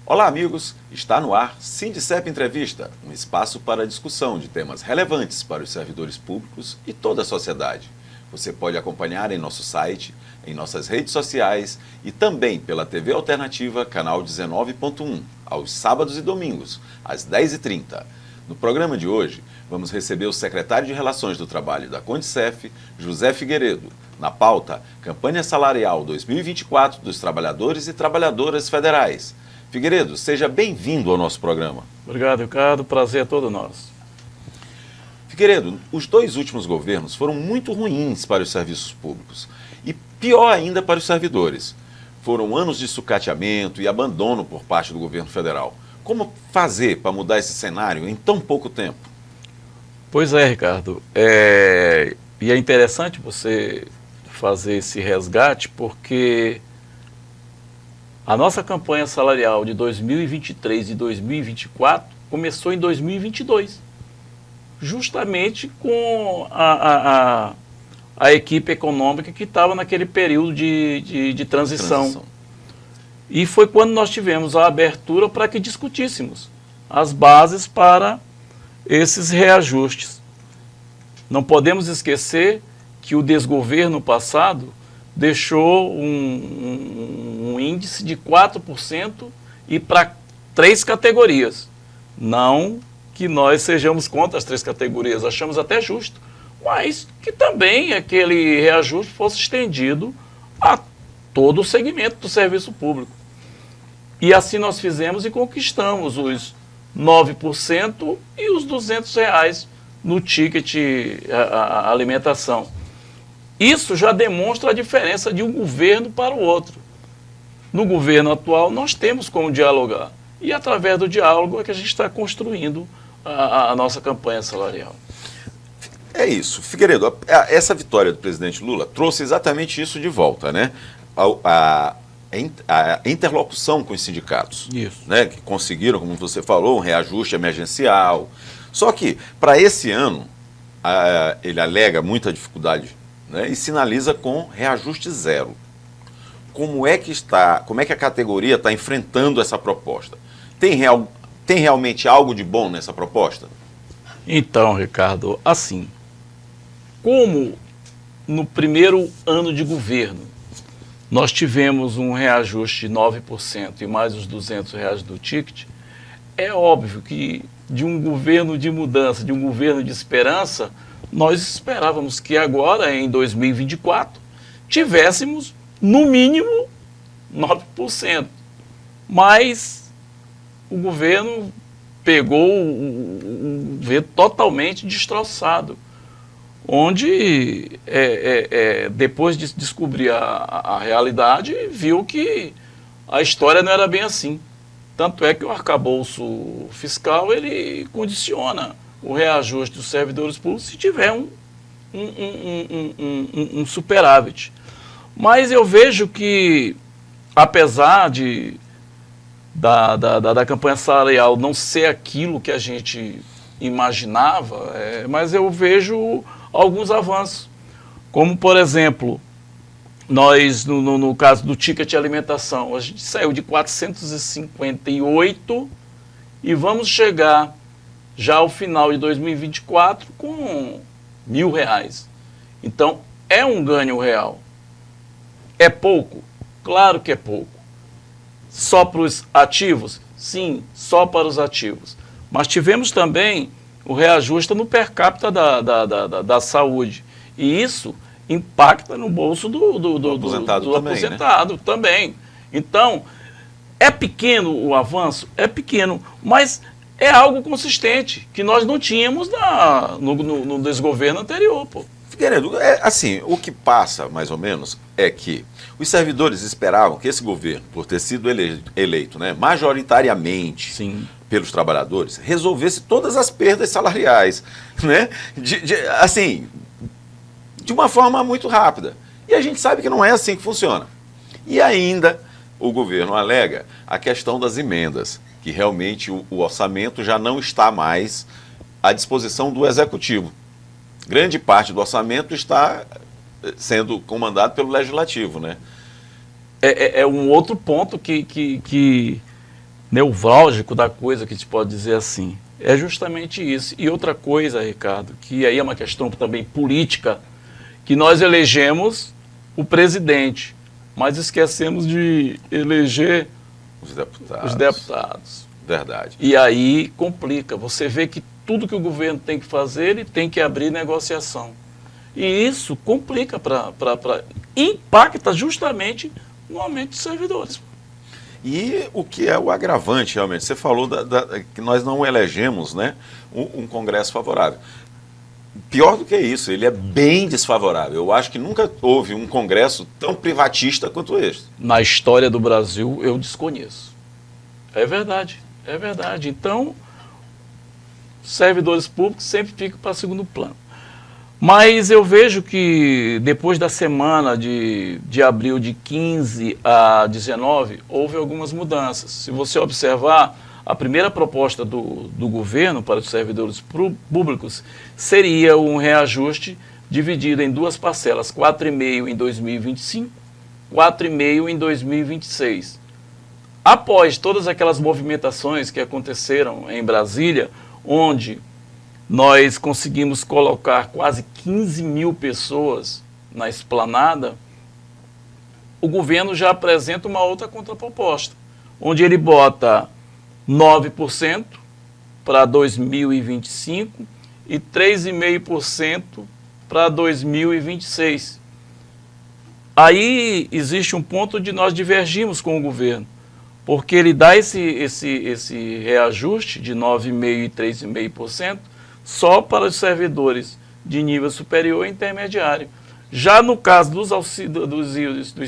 Olá, amigos! Está no ar Sindicep Entrevista, um espaço para discussão de temas relevantes para os servidores públicos e toda a sociedade. Você pode acompanhar em nosso site, em nossas redes sociais e também pela TV Alternativa, canal 19.1, aos sábados e domingos, às 10h30. No programa de hoje, vamos receber o secretário de Relações do Trabalho da Condicef, José Figueiredo. Na pauta, Campanha Salarial 2024 dos Trabalhadores e Trabalhadoras Federais. Figueiredo, seja bem-vindo ao nosso programa. Obrigado, Ricardo. Prazer é todo nosso. Figueiredo, os dois últimos governos foram muito ruins para os serviços públicos e pior ainda para os servidores. Foram anos de sucateamento e abandono por parte do governo federal. Como fazer para mudar esse cenário em tão pouco tempo? Pois é, Ricardo. E é interessante você fazer esse resgate porque a nossa campanha salarial de 2023 e 2024 começou em 2022, justamente com a equipe econômica que estava naquele período de transição. E foi quando nós tivemos a abertura para que discutíssemos as bases para esses reajustes. Não podemos esquecer que o desgoverno passado deixou um índice de 4% e para 3 categorias. Não que nós sejamos contra as 3 categorias, achamos até justo, mas que também aquele reajuste fosse estendido a todo o segmento do serviço público. E assim nós fizemos e conquistamos os 9% e os R$200 no ticket a alimentação. Isso já demonstra a diferença de um governo para o outro. No governo atual, nós temos como dialogar. E através do diálogo é que a gente está construindo a nossa campanha salarial. É isso. Figueiredo, essa vitória do presidente Lula trouxe exatamente isso de volta, né? A interlocução com os sindicatos. Isso. Né? Que conseguiram, como você falou, um reajuste emergencial. Só que, para esse ano, ele alega muita dificuldade, né, e sinaliza com reajuste zero. Como é que a categoria está enfrentando essa proposta? Tem realmente algo de bom nessa proposta? Então, Ricardo, assim, como no primeiro ano de governo nós tivemos um reajuste de 9% e mais os R$200 do ticket, é óbvio que de um governo de mudança, de um governo de esperança, nós esperávamos que agora, em 2024, tivéssemos, no mínimo, 9%. Mas o governo pegou o governo totalmente destroçado, onde, depois de descobrir a realidade, viu que a história não era bem assim. Tanto é que o arcabouço fiscal, ele condiciona o reajuste dos servidores públicos se tiver um superávit. Mas eu vejo que, apesar da campanha salarial não ser aquilo que a gente imaginava, mas eu vejo alguns avanços. Como, por exemplo, nós, no caso do ticket de alimentação, a gente saiu de 458 e vamos chegar já ao final de 2024 com R$1.000. Então, é um ganho real. É pouco? Claro que é pouco. Só para os ativos? Sim, só para os ativos. Mas tivemos também o reajuste no per capita da saúde. E isso impacta no bolso do aposentado também. Então, é pequeno o avanço? É pequeno, mas é algo consistente, que nós não tínhamos no desgoverno anterior, pô. Figueiredo, assim, o que passa, mais ou menos, é que os servidores esperavam que esse governo, por ter sido eleito, né, majoritariamente, sim, pelos trabalhadores, resolvesse todas as perdas salariais, né, assim, de uma forma muito rápida. E a gente sabe que não é assim que funciona. E ainda o governo alega a questão das emendas, que realmente o orçamento já não está mais à disposição do executivo. Grande parte do orçamento está sendo comandado pelo legislativo, né? É um outro ponto que nevrálgico da coisa, que a gente pode dizer assim. É justamente isso. E outra coisa, Ricardo, que aí é uma questão também política, que nós elegemos o presidente, mas esquecemos de eleger os deputados. Verdade. E aí complica. Você vê que tudo que o governo tem que fazer, ele tem que abrir negociação. E isso complica, impacta justamente no aumento dos servidores. E o que é o agravante, realmente? Você falou que nós não elegemos, né, um Congresso favorável. Pior do que isso, ele é bem desfavorável. Eu acho que nunca houve um Congresso tão privatista quanto este. Na história do Brasil, eu desconheço. É verdade, é verdade. Então, servidores públicos sempre ficam para segundo plano. Mas eu vejo que depois da semana de abril de 15 a 19, houve algumas mudanças. Se você observar, a primeira proposta do governo para os servidores públicos seria um reajuste dividido em duas parcelas, 4,5 em 2025, 4,5 em 2026. Após todas aquelas movimentações que aconteceram em Brasília, onde nós conseguimos colocar quase 15 mil pessoas na esplanada, o governo já apresenta uma outra contraproposta, onde ele bota 9% para 2025 e 3,5% para 2026. Aí existe um ponto onde nós divergimos com o governo, porque ele dá esse reajuste de 9,5% e 3,5% só para os servidores de nível superior e intermediário. Já no caso dos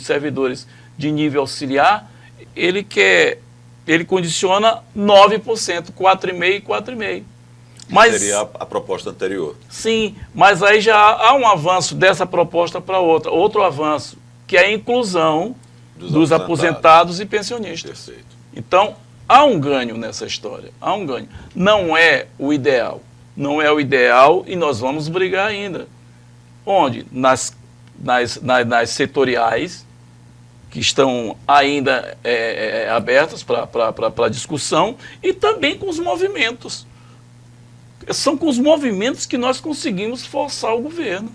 servidores de nível auxiliar, ele condiciona 9%, 4,5% e 4,5%. Mas seria a proposta anterior. Sim, mas aí já há um avanço dessa proposta para outra. Outro avanço, que é a inclusão dos aposentados e pensionistas. Perfeito. Então, há um ganho nessa história, há um ganho. Não é o ideal. Não é o ideal e nós vamos brigar ainda. Onde? Nas setoriais, que estão ainda abertas para discussão, e também com os movimentos. São com os movimentos que nós conseguimos forçar o governo.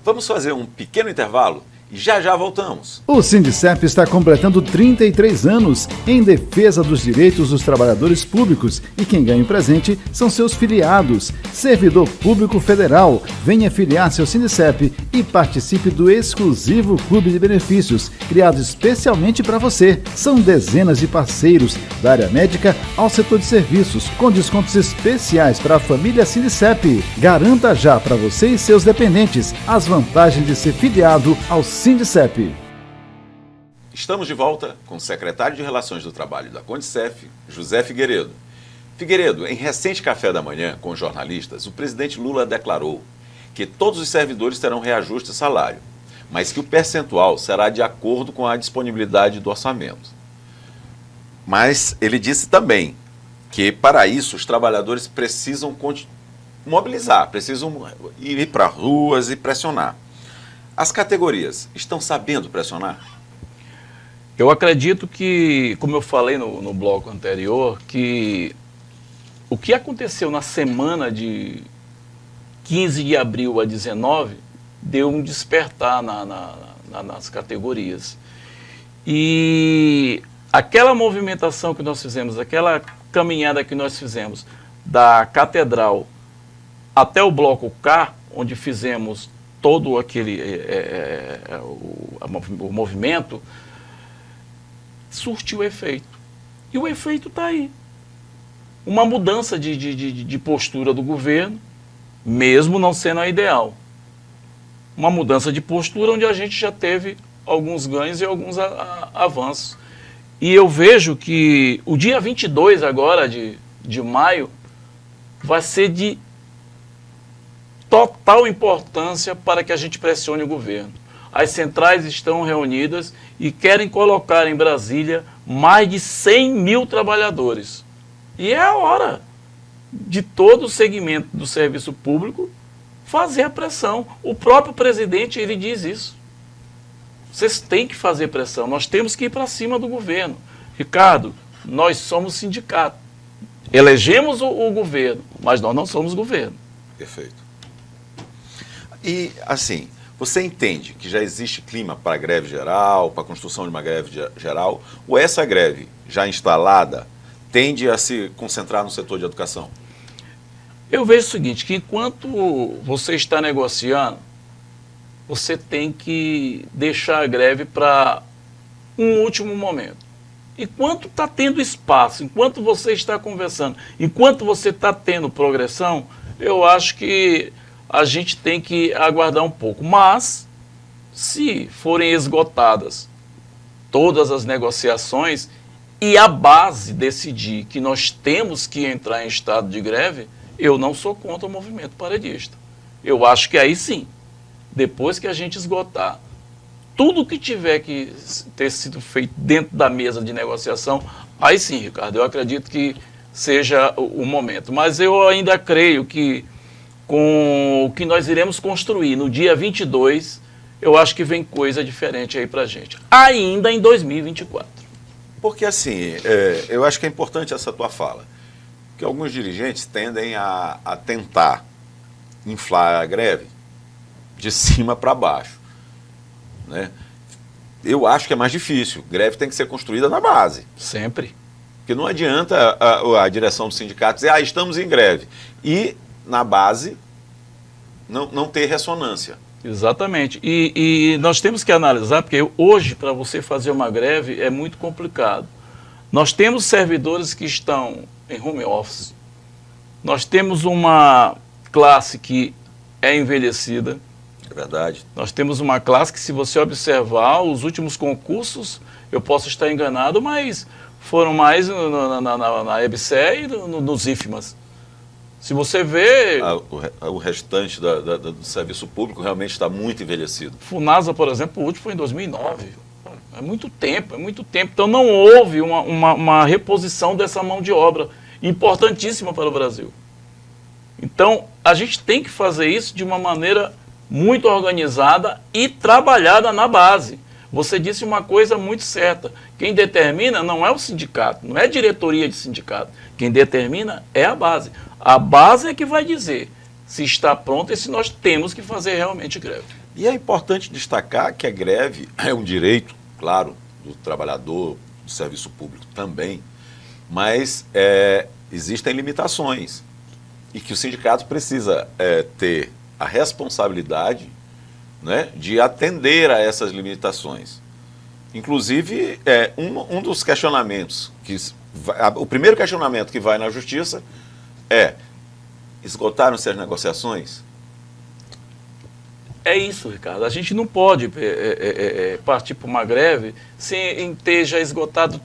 Vamos fazer um pequeno intervalo e já voltamos. O Sindicep está completando 33 anos em defesa dos direitos dos trabalhadores públicos e quem ganha o presente são seus filiados. Servidor Público Federal, venha filiar-se ao Sindicep e participe do exclusivo Clube de Benefícios, criado especialmente para você. São dezenas de parceiros, da área médica ao setor de serviços, com descontos especiais para a família Sindicep. Garanta já para você e seus dependentes as vantagens de ser filiado ao Sindicep. Estamos de volta com o secretário de Relações do Trabalho da Condicef, José Figueiredo. Figueiredo, em recente café da manhã com jornalistas, o presidente Lula declarou que todos os servidores terão reajuste de salário, mas que o percentual será de acordo com a disponibilidade do orçamento. Mas ele disse também que, para isso, os trabalhadores precisam mobilizar, precisam ir para ruas e pressionar. As categorias estão sabendo pressionar? Eu acredito que, como eu falei no bloco anterior, que o que aconteceu na semana de 15 de abril a 19 deu um despertar nas categorias. E aquela movimentação que nós fizemos, aquela caminhada que nós fizemos da Catedral até o bloco K, onde fizemos todo aquele o movimento, surtiu efeito. E o efeito está aí. Uma mudança de postura do governo, mesmo não sendo a ideal. Uma mudança de postura onde a gente já teve alguns ganhos e alguns avanços. E eu vejo que o dia 22 agora de maio vai ser de total importância para que a gente pressione o governo. As centrais estão reunidas e querem colocar em Brasília mais de 100 mil trabalhadores. E é a hora de todo o segmento do serviço público fazer a pressão. O próprio presidente, ele diz isso. Vocês têm que fazer pressão, nós temos que ir para cima do governo. Ricardo, Nós somos sindicato. Elegemos o governo, mas nós não somos governo. Perfeito. E, assim, você entende que já existe clima para a greve geral, para a construção de uma greve geral, ou essa greve já instalada tende a se concentrar no setor de educação? Eu vejo o seguinte, que enquanto você está negociando, você tem que deixar a greve para um último momento. Enquanto está tendo espaço, enquanto você está conversando, enquanto você está tendo progressão, eu acho que a gente tem que aguardar um pouco. Mas, se forem esgotadas todas as negociações e a base decidir que nós temos que entrar em estado de greve, eu não sou contra o movimento paredista. Eu acho que aí sim, depois que a gente esgotar tudo que tiver que ter sido feito dentro da mesa de negociação, aí sim, Ricardo, eu acredito que seja o momento. Mas eu ainda creio que com o que nós iremos construir no dia 22, eu acho que vem coisa diferente aí pra gente, ainda em 2024. Porque, assim, eu acho que é importante essa tua fala, que alguns dirigentes tendem a tentar inflar a greve de cima para baixo. Né? Eu acho que é mais difícil. Greve tem que ser construída na base. Sempre. Porque não adianta a direção do sindicato dizer, estamos em greve. E, na base, não ter ressonância. Exatamente. E nós temos que analisar, porque hoje, para você fazer uma greve, é muito complicado. Nós temos servidores que estão em home office. Nós temos uma classe que é envelhecida. É verdade. Nós temos uma classe que, se você observar, os últimos concursos, eu posso estar enganado, mas foram mais na EBSE e nos IFMAs. Se você vê... O restante do serviço público realmente está muito envelhecido. FUNASA, por exemplo, o último foi em 2009. É muito tempo, é muito tempo. Então não houve uma reposição dessa mão de obra importantíssima para o Brasil. Então a gente tem que fazer isso de uma maneira muito organizada e trabalhada na base. Você disse uma coisa muito certa. Quem determina não é o sindicato, não é a diretoria de sindicato. Quem determina é a base. A base é que vai dizer se está pronta e se nós temos que fazer realmente greve. E é importante destacar que a greve é um direito, claro, do trabalhador, do serviço público também, mas existem limitações e que o sindicato precisa ter a responsabilidade, né, de atender a essas limitações. Inclusive, um dos questionamentos, o primeiro questionamento que vai na justiça é: esgotaram-se as negociações? É isso, Ricardo. A gente não pode partir para uma greve sem ter já esgotado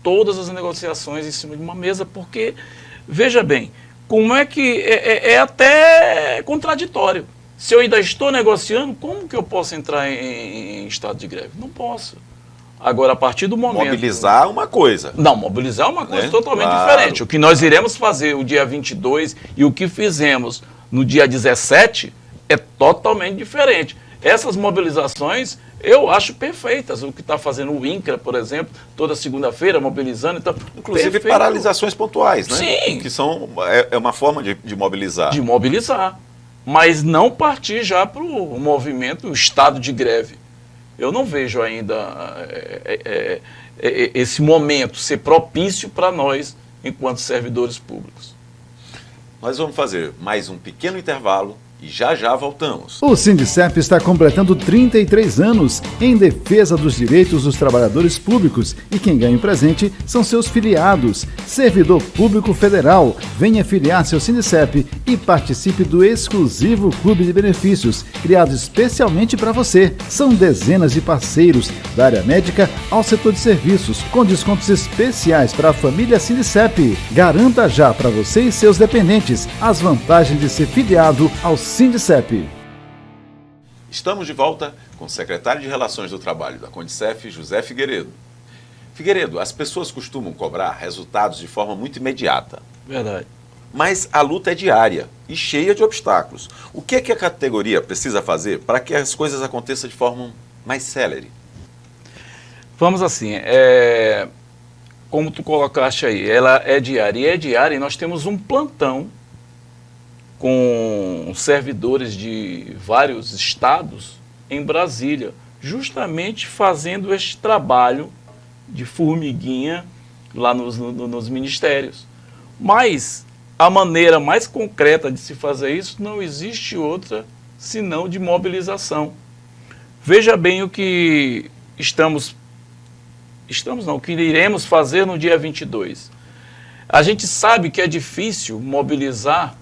todas as negociações em cima de uma mesa, porque, veja bem, como é que é até contraditório. Se eu ainda estou negociando, como que eu posso entrar em estado de greve? Não posso. Agora, a partir do momento... Mobilizar é uma coisa. Não, mobilizar é uma coisa totalmente Claro. diferente. O que nós iremos fazer o dia 22 e o que fizemos no dia 17 é totalmente diferente. Essas mobilizações eu acho perfeitas. O que está fazendo o INCRA, por exemplo, toda segunda-feira mobilizando. Então, Inclusive perfeito. paralisações pontuais, né? Sim. Que são uma forma de mobilizar. De mobilizar. Mas não partir já para o movimento, o estado de greve. Eu não vejo ainda esse momento ser propício para nós, enquanto servidores públicos. Nós vamos fazer mais um pequeno intervalo e já voltamos. O Sindicep está completando 33 anos em defesa dos direitos dos trabalhadores públicos e quem ganha o presente são seus filiados. Servidor Público Federal, venha filiar seu Sindicep e participe do exclusivo Clube de Benefícios, criado especialmente para você. São dezenas de parceiros, da área médica ao setor de serviços, com descontos especiais para a família Sindicep. Garanta já para você e seus dependentes as vantagens de ser filiado ao Sindicep. Estamos de volta com o secretário de Relações do Trabalho da Condicef, José Figueiredo. Figueiredo, as pessoas costumam cobrar resultados de forma muito imediata. Verdade. Mas a luta é diária e cheia de obstáculos. O que é que a categoria precisa fazer para que as coisas aconteçam de forma mais célere? Vamos assim, como tu colocaste aí, ela é diária, e nós temos um plantão com servidores de vários estados em Brasília, justamente fazendo este trabalho de formiguinha lá nos ministérios. Mas a maneira mais concreta de se fazer isso não existe outra senão de mobilização. Veja bem o que o que iremos fazer no dia 22. A gente sabe que é difícil mobilizar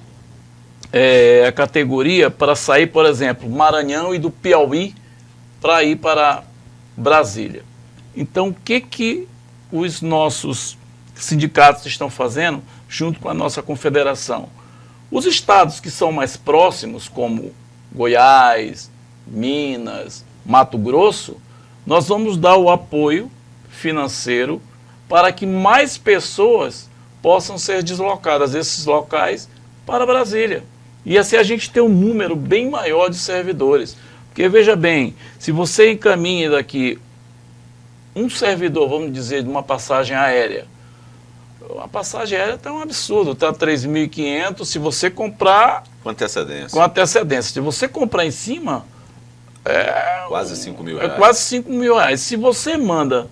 a categoria para sair, por exemplo, Maranhão e do Piauí para ir para Brasília. Então, o que os nossos sindicatos estão fazendo junto com a nossa confederação? Os estados que são mais próximos, como Goiás, Minas, Mato Grosso, nós vamos dar o apoio financeiro para que mais pessoas possam ser deslocadas desses locais para Brasília. E assim a gente tem um número bem maior de servidores. Porque veja bem, se você encaminha daqui um servidor, vamos dizer, de uma passagem aérea, a passagem aérea está um absurdo, está 3.500, se você comprar... Com antecedência. Com antecedência. Se você comprar em cima... Quase 5 mil É reais. quase 5 mil reais. Se você manda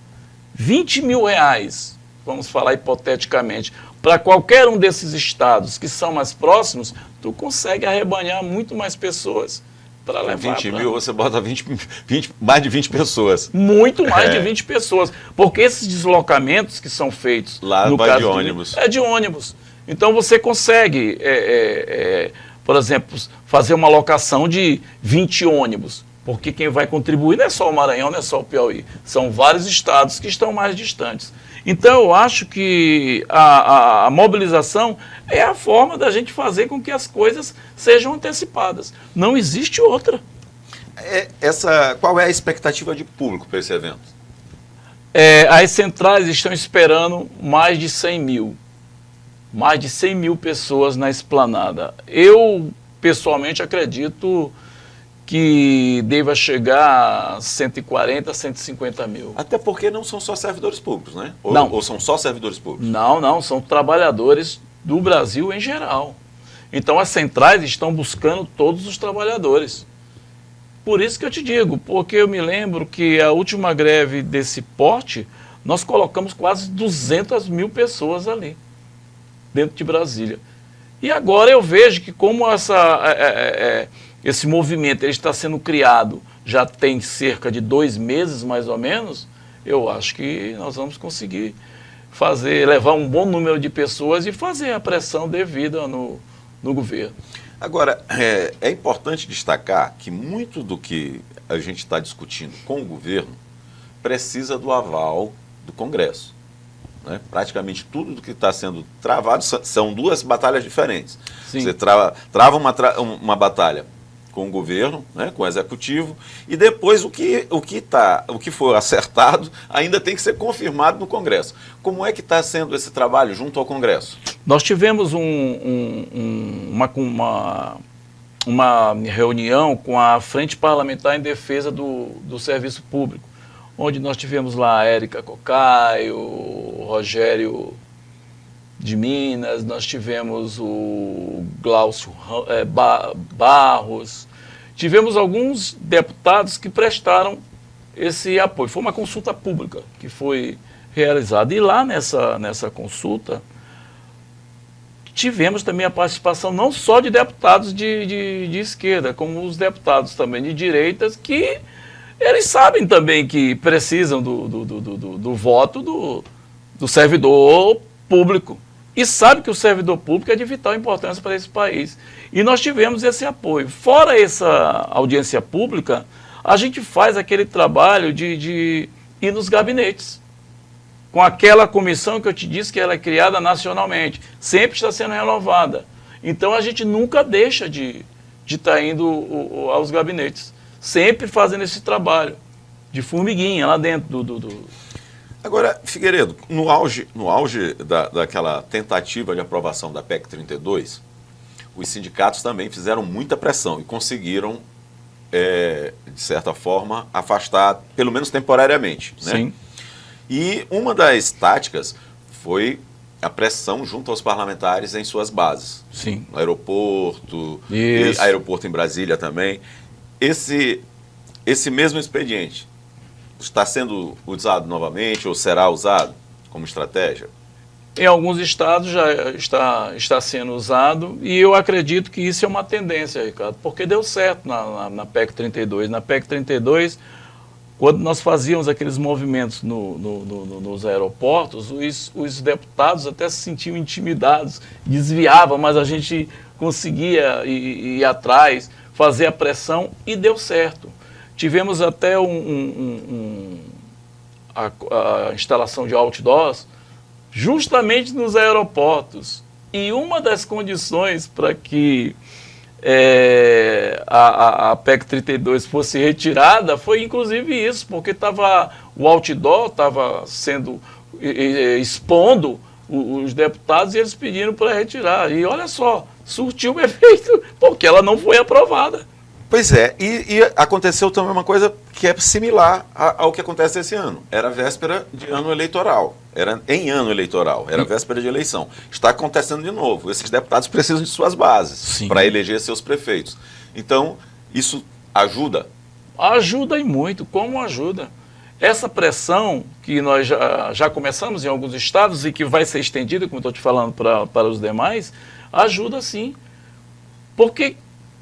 20 mil reais, vamos falar hipoteticamente, para qualquer um desses estados que são mais próximos, tu consegue arrebanhar muito mais pessoas para levar. 20 mil, você bota mais de 20 pessoas. Muito mais de 20 pessoas. Porque esses deslocamentos que são feitos... Lá no vai caso de ônibus. É de ônibus. Então você consegue, por exemplo, fazer uma locação de 20 ônibus. Porque quem vai contribuir não é só o Maranhão, não é só o Piauí. São vários estados que estão mais distantes. Então eu acho que a mobilização é a forma da gente fazer com que as coisas sejam antecipadas. Não existe outra. Qual é a expectativa de público para esse evento? As centrais estão esperando mais de 100 mil. Mais de 100 mil pessoas na esplanada. Eu, pessoalmente, acredito que deva chegar a 140, 150 mil. Até porque não são só servidores públicos, né? Não. Ou são só servidores públicos? Não, são trabalhadores do Brasil em geral. Então as centrais estão buscando todos os trabalhadores. Por isso que eu te digo, porque eu me lembro que a última greve desse porte, nós colocamos quase 200 mil pessoas ali, dentro de Brasília. E agora eu vejo que como esse movimento ele está sendo criado já tem cerca de 2 meses, mais ou menos, eu acho que nós vamos conseguir levar um bom número de pessoas e fazer a pressão devida no governo. Agora, é importante destacar que muito do que a gente está discutindo com o governo precisa do aval do Congresso. Né? Praticamente tudo do que está sendo travado são duas batalhas diferentes. Sim. Você trava uma batalha com o governo, né, com o executivo, e depois o que for acertado ainda tem que ser confirmado no Congresso. Como é que está sendo esse trabalho junto ao Congresso? Nós tivemos uma reunião com a Frente Parlamentar em Defesa do Serviço Público, onde nós tivemos lá a Érica Cocaio, o Rogério de Minas, nós tivemos o Glaucio Barros, tivemos alguns deputados que prestaram esse apoio. Foi uma consulta pública que foi realizada. E lá nessa consulta, tivemos também a participação não só de deputados de esquerda, como os deputados também de direitas, que eles sabem também que precisam do voto do servidor público. E sabe que o servidor público é de vital importância para esse país. E nós tivemos esse apoio. Fora essa audiência pública, a gente faz aquele trabalho de ir nos gabinetes. Com aquela comissão que eu te disse que ela é criada nacionalmente. Sempre está sendo renovada. Então a gente nunca deixa de estar indo aos gabinetes. Sempre fazendo esse trabalho de formiguinha lá dentro do... Agora, Figueiredo, no auge daquela tentativa de aprovação da PEC 32, os sindicatos também fizeram muita pressão e conseguiram, de certa forma, afastar, pelo menos temporariamente. Né? Sim. E uma das táticas foi a pressão junto aos parlamentares em suas bases. Sim. No aeroporto, Isso. aeroporto em Brasília também. Esse mesmo expediente está sendo usado novamente ou será usado como estratégia? Em alguns estados já está sendo usado e eu acredito que isso é uma tendência, Ricardo, porque deu certo na PEC 32. Na PEC 32, quando nós fazíamos aqueles movimentos nos aeroportos, os deputados até se sentiam intimidados, desviavam, mas a gente conseguia ir atrás, fazer a pressão e deu certo. Tivemos até a instalação de outdoors justamente nos aeroportos. E uma das condições para que a PEC 32 fosse retirada foi inclusive isso, porque o outdoor estava expondo os deputados e eles pediram para retirar. E olha só, surtiu o efeito, porque ela não foi aprovada. Pois é, e aconteceu também uma coisa que é similar ao que acontece esse ano. Era véspera de ano eleitoral, era em ano eleitoral, era véspera de eleição. Está acontecendo de novo. Esses deputados precisam de suas bases para eleger seus prefeitos. Então, isso ajuda? Ajuda e muito. Como ajuda? Essa pressão que nós já começamos em alguns estados e que vai ser estendida, como estou te falando, para os demais, ajuda sim. Porque,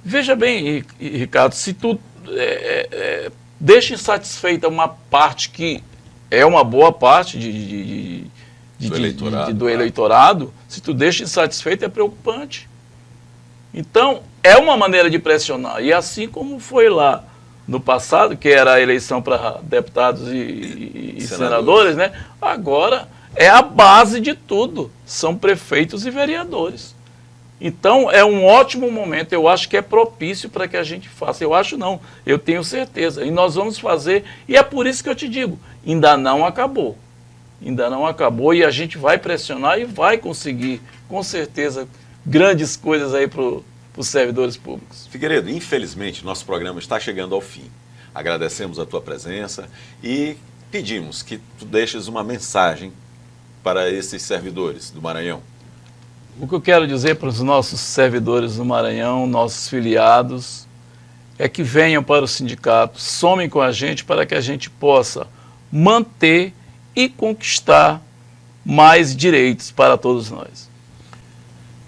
veja bem, Ricardo, se tu deixa insatisfeita uma parte que é uma boa parte do eleitorado, se tu deixa insatisfeito é preocupante. Então, é uma maneira de pressionar. E assim como foi lá no passado, que era a eleição para deputados e senadores, né? Agora é a base de tudo, são prefeitos e vereadores. Então é um ótimo momento, eu acho que é propício para que a gente faça. Eu acho não, eu tenho certeza. E nós vamos fazer, e é por isso que eu te digo, ainda não acabou. Ainda não acabou e a gente vai pressionar e vai conseguir, com certeza, grandes coisas aí para os servidores públicos. Figueiredo, infelizmente, nosso programa está chegando ao fim. Agradecemos a tua presença e pedimos que tu deixes uma mensagem para esses servidores do Maranhão. O que eu quero dizer para os nossos servidores do Maranhão, nossos filiados, é que venham para o sindicato, somem com a gente para que a gente possa manter e conquistar mais direitos para todos nós.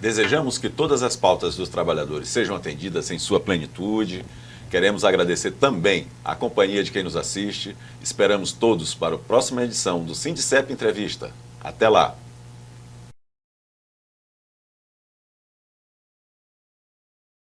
Desejamos que todas as pautas dos trabalhadores sejam atendidas em sua plenitude. Queremos agradecer também a companhia de quem nos assiste. Esperamos todos para a próxima edição do Sindicep Entrevista. Até lá!